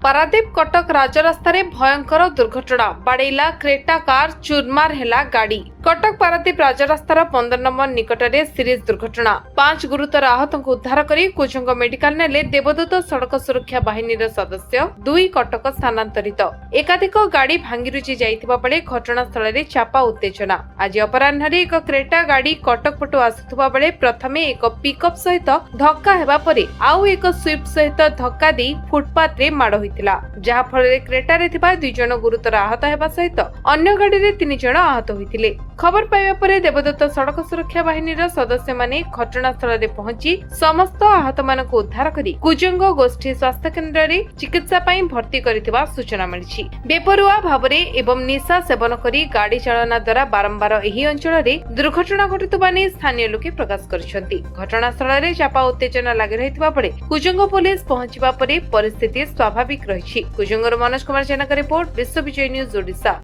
पारादीप कटक राजरास्ता भयंकर दुर्घटना बाड़ेला Creta car चुरमार हेला गाड़ी। कटक पारादीप राजरास्तार 15 नंबर निकटरे सीरीज दुर्घटना। 5 गुरुतर आहत को उद्धार करी कुजंग मेडिकल नेले देवदूत सड़क सुरक्षा बाहिनी सदस्य 2 कटक स्थानांतरित। एकाधिक गाड़ी भांगी रुची जाइथिबा बेले घटनास्थल रे चापा उत्तेजना। आज अपराह्न एक क्रेटा गाड़ी कटक पटु आसुथुबा बेले प्रथमे एक पिकअप सहित धक्का हेबा परे आउ एक स्विफ्ट सहित धक्का दे फुटपाथ रे माड़ होइतिला, जहा फଳରେ क्रेटा रे थिबा 2 जण गुरुतर आहत हेबा सहित अन्य गाड़ी रे 3 जण आहत होइतिले। खबर पाइबा परे देवदत्त सड़क सुरक्षा बाहिनी सदस्य माने घटनास्थल रे पहुंची समस्त आहत मानक उद्धार करी कुजंग गोष्ठी स्वास्थ्य केंद्र रे चिकित्सा पई भर्ती करितबा सूचना मिलिछि। बेपरुआ भाबरे एवं निशा सेवन करी गाड़ी चालना द्वारा बारंबार एही अंचल रे दुर्घटना घटितबा नै स्थानीय लोके प्रकाश करिसंती। घटनास्थल रे चापा उत्तेजना लागि रहितबा परे कुजंग पुलिस पहुंचबा परे परिस्थिति स्वाभाविक रहिछि। कुजंगर मनोज कुमार जेना का रिपोर्ट, विश्व विजय न्यूज ओडिशा।